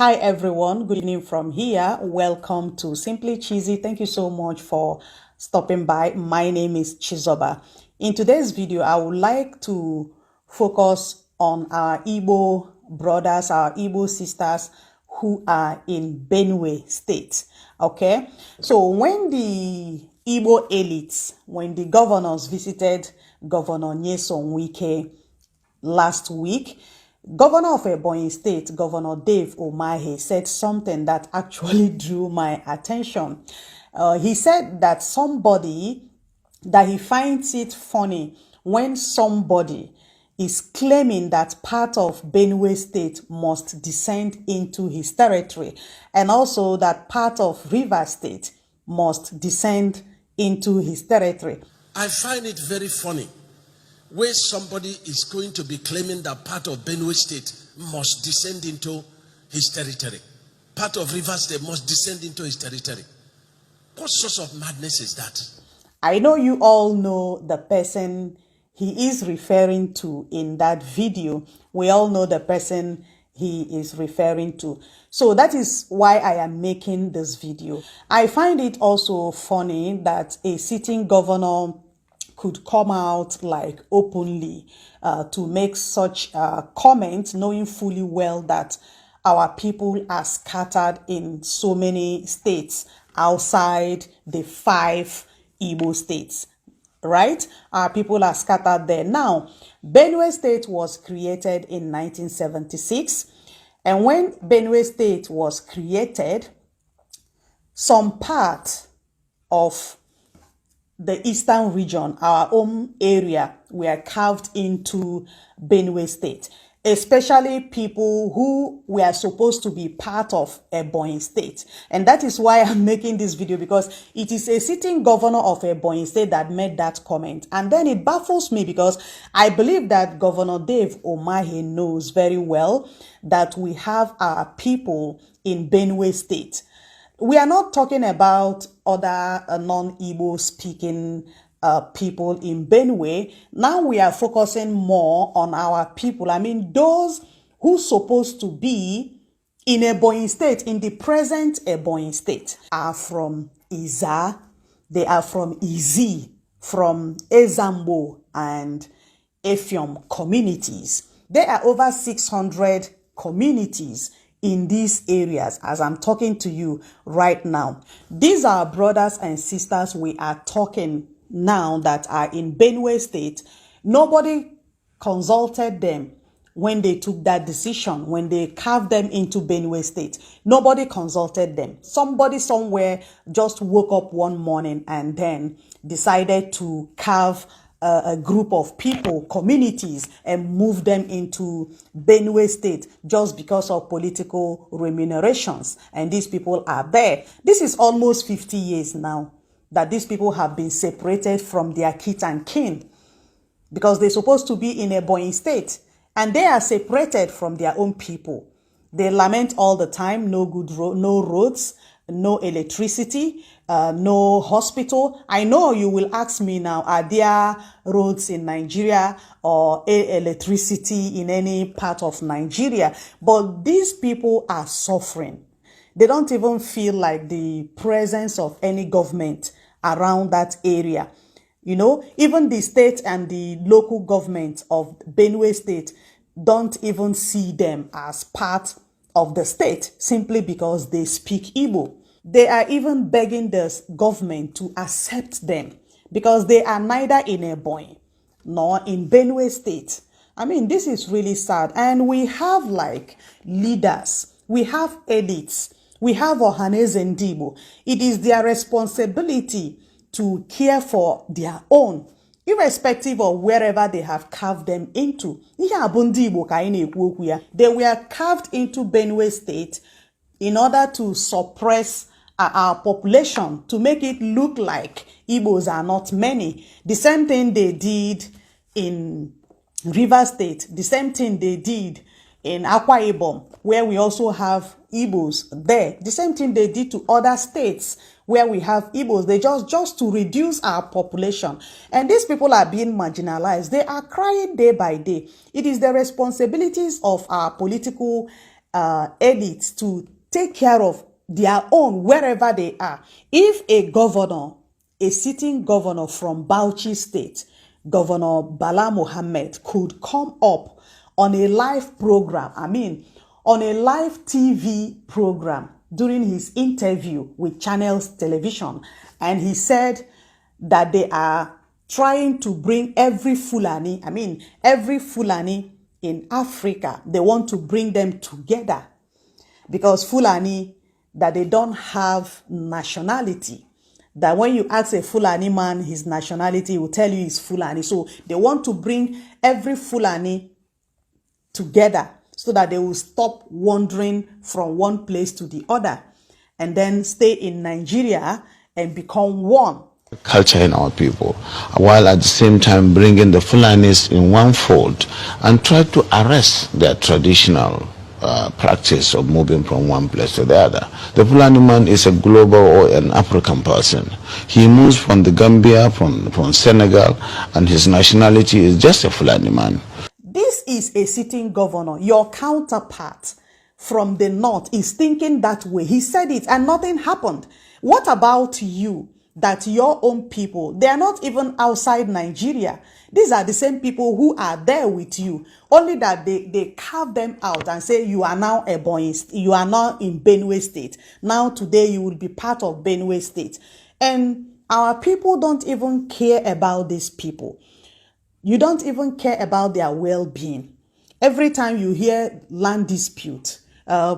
Hi everyone, good evening from here. Welcome to Simply Cheesy. Thank you so much for stopping by. My name is Chizoba. In today's video, I would like to focus on our Igbo brothers, our Igbo sisters who are in Benue State. Okay, so when the Igbo elites, when the governors visited Governor Nyesom Wike last week, Governor of Ebonyi State, Governor Dave Umahi, said something that actually drew my attention. He said that he finds it funny when somebody is claiming that part of Benue State must descend into his territory, and also that part of Rivers State must descend into his territory. I find it very funny where somebody is going to be claiming that part of Benue State must descend into his territory. Part of Rivers State must descend into his territory. What sort of madness is that? I know you all know the person he is referring to in that video. We all know the person he is referring to. So that is why I am making this video. I find it also funny that a sitting governor could come out like openly to make such comments, knowing fully well that our people are scattered in so many states outside the 5 Igbo states, right? Our people are scattered there. Now, Benue State was created in 1976, and when Benue State was created, some part of the eastern region, our own area, were carved into Benue State, especially people who were supposed to be part of Ebonyi State. And that is why I'm making this video, because it is a sitting governor of Ebonyi State that made that comment. And then it baffles me because I believe that Governor Dave Umahi knows very well that we have our people in Benue State. We are not talking about other non-Igbo speaking people in Benue. Now we are focusing more on our people. I mean, those who supposed to be in Ebonyi State, in the present Ebonyi State, are from Iza, they are from Izi, from Ezambo and Efiom communities. There are over 600 communities in these areas as I'm talking to you right now. These are brothers and sisters we are talking now that are in Benue State. Nobody consulted them when they took that decision, when they carved them into Benue State. Nobody consulted them. Somebody somewhere just woke up one morning and then decided to carve a group of people, communities, and move them into Benue State just because of political remunerations. And these people are there. This is almost 50 years now that these people have been separated from their kith and kin, because they're supposed to be in Ebonyi State and they are separated from their own people. They lament all the time, no roads, no electricity, no hospital. I know you will ask me now, are there roads in Nigeria or electricity in any part of Nigeria? But these people are suffering. They don't even feel like the presence of any government around that area. You know, even the state and the local government of Benue State don't even see them as part of the state simply because they speak Igbo. They are even begging the government to accept them because they are neither in Ebonyi nor in Benue State. I mean, this is really sad. And we have like leaders, we have elites, we have Ohaneze Ndibo. It is their responsibility to care for their own, irrespective of wherever they have carved them into. They were carved into Benue State in order to suppress our population, to make it look like Igbos are not many. The same thing they did in Rivers State, the same thing they did in Akwa Ibom, where we also have Igbos there. The same thing they did to other states where we have Igbos. They just to reduce our population. And these people are being marginalized. They are crying day by day. It is the responsibilities of our political elites to take care of their own wherever they are. If a governor, a sitting governor from Bauchi State, Governor Bala Mohammed, could come up on a live program, on a live TV program during his interview with Channels Television, and he said that they are trying to bring every Fulani in Africa, they want to bring them together because Fulani, that they don't have nationality. That when you ask a Fulani man his nationality, he will tell you he's Fulani. So they want to bring every Fulani together so that they will stop wandering from one place to the other and then stay in Nigeria and become one. Culture in our people, while at the same time bringing the Fulanis in one fold and try to arrest their traditional practice of moving from one place to the other. The Fulani man is a global or an African person. He moves from the Gambia, from Senegal, and his nationality is just a Fulani man. This is a sitting governor. Your counterpart from the north is thinking that way. He said it and nothing happened. What about you? That your own people, they are not even outside Nigeria. These are the same people who are there with you. Only that they carve them out and say you are now you are now in Benue State. Now today you will be part of Benue State. And our people don't even care about these people. You don't even care about their well-being. Every time you hear land dispute,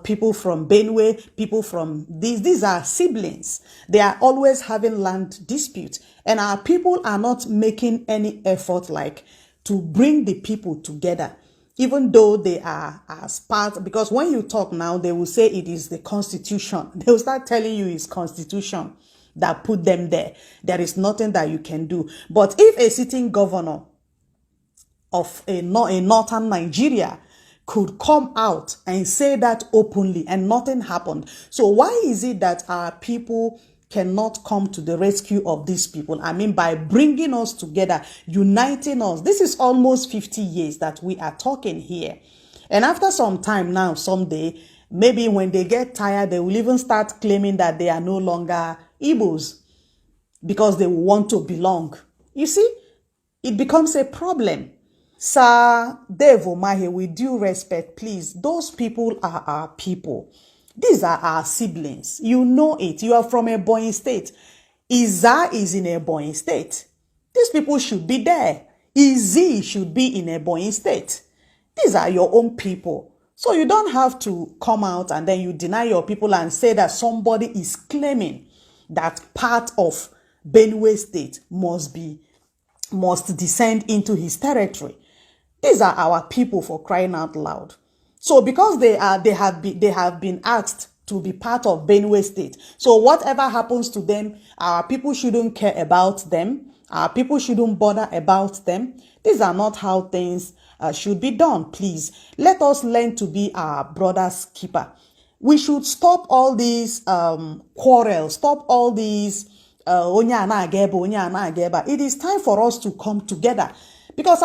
people from Benue, people from these are siblings. They are always having land dispute. And our people are not making any effort like to bring the people together, even though they are as part, because when you talk now, they will say it is the constitution. They will start telling you it's constitution that put them there. There is nothing that you can do. But if a sitting governor of a northern Nigeria could come out and say that openly and nothing happened. So why is it that our people cannot come to the rescue of these people? By bringing us together, uniting us. This is almost 50 years that we are talking here. And after some time now, someday, maybe when they get tired, they will even start claiming that they are no longer IGBOS because they will want to belong. You see, it becomes a problem. Sir Dave Omahe, with due respect, please, those people are our people. These are our siblings. You know it. You are from Ebonyi State. Iza is in Ebonyi State. These people should be there. Izi should be in Ebonyi State. These are your own people. So you don't have to come out and then you deny your people and say that somebody is claiming that part of Benue State must descend into his territory. These are our people, for crying out loud. So because they have been asked to be part of Benue State. So whatever happens to them, our people shouldn't care about them. Our people shouldn't bother about them. These are not how things should be done. Please, let us learn to be our brother's keeper. We should stop all these quarrels, stop all these it is time for us to come together. Because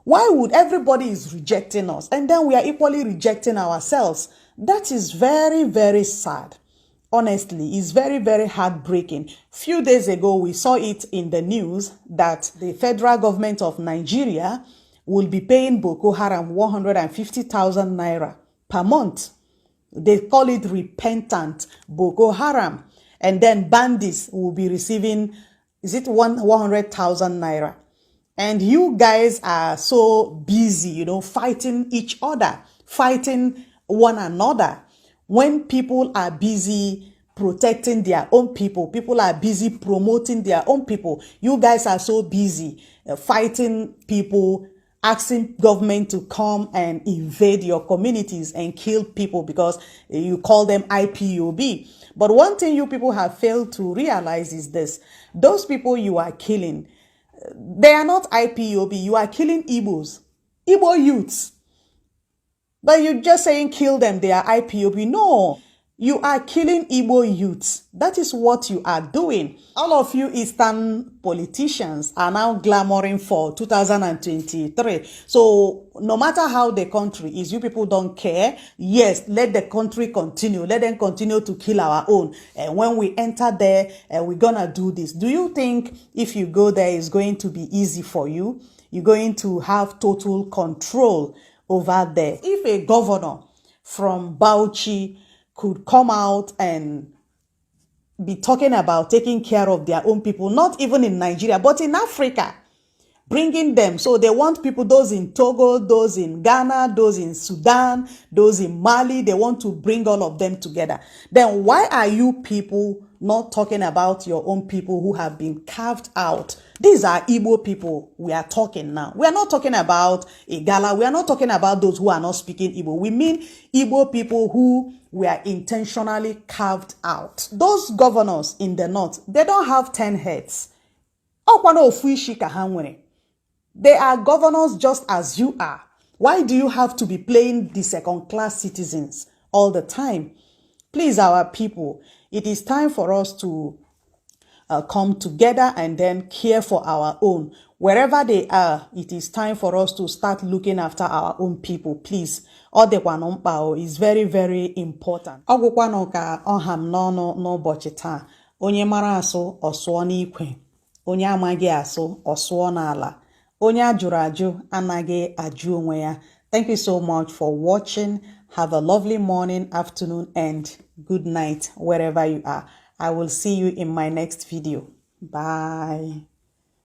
why would everybody is rejecting us and then we are equally rejecting ourselves? That is very, very sad. Honestly, it's very, very heartbreaking. Few days ago, we saw it in the news that the federal government of Nigeria will be paying Boko Haram 150,000 naira per month. They call it repentant Boko Haram. And then bandits will be receiving, 100,000 naira. And you guys are so busy, fighting each other, fighting one another. When people are busy protecting their own people, people are busy promoting their own people. You guys are so busy fighting people, asking government to come and invade your communities and kill people because you call them IPOB. But one thing you people have failed to realize is this. Those people you are killing, they are not IPOB. You are killing Igbos, Igbo youths. But you're just saying kill them, they are IPOB. No, You are killing Igbo youths. That is what you are doing. All of you Eastern politicians are now clamoring for 2023. So no matter how the country is, you people don't care. Yes, let the country continue. Let them continue to kill our own. And when we enter there, we're gonna do this. Do you think if you go there, it's going to be easy for you? You're going to have total control over there. If a governor from Bauchi could come out and be talking about taking care of their own people, not even in Nigeria, but in Africa, bringing them. So they want people, those in Togo, those in Ghana, those in Sudan, those in Mali, they want to bring all of them together. Then why are you people not talking about your own people who have been carved out? These are Igbo people we are talking now. We are not talking about Igala. We are not talking about those who are not speaking Igbo. We mean Igbo people who were intentionally carved out. Those governors in the north, they don't have 10 heads. They are governors just as you are. Why do you have to be playing the second-class citizens all the time? Please, our people, it is time for us to come together and then care for our own. Wherever they are, it is time for us to start looking after our own people, please. Odekwanompa is very, very important. Ogwukwano ka oham n'ụbọchị taa. Onye mara asụ ọsụọ n'ikwe. Onye amaghị asụ ọsụọ n'ala. Onye ajụrụ ajụ anaghị ajụ onwe ya. Thank you so much for watching. Have a lovely morning, afternoon, and good night wherever you are. I will see you in my next video. Bye.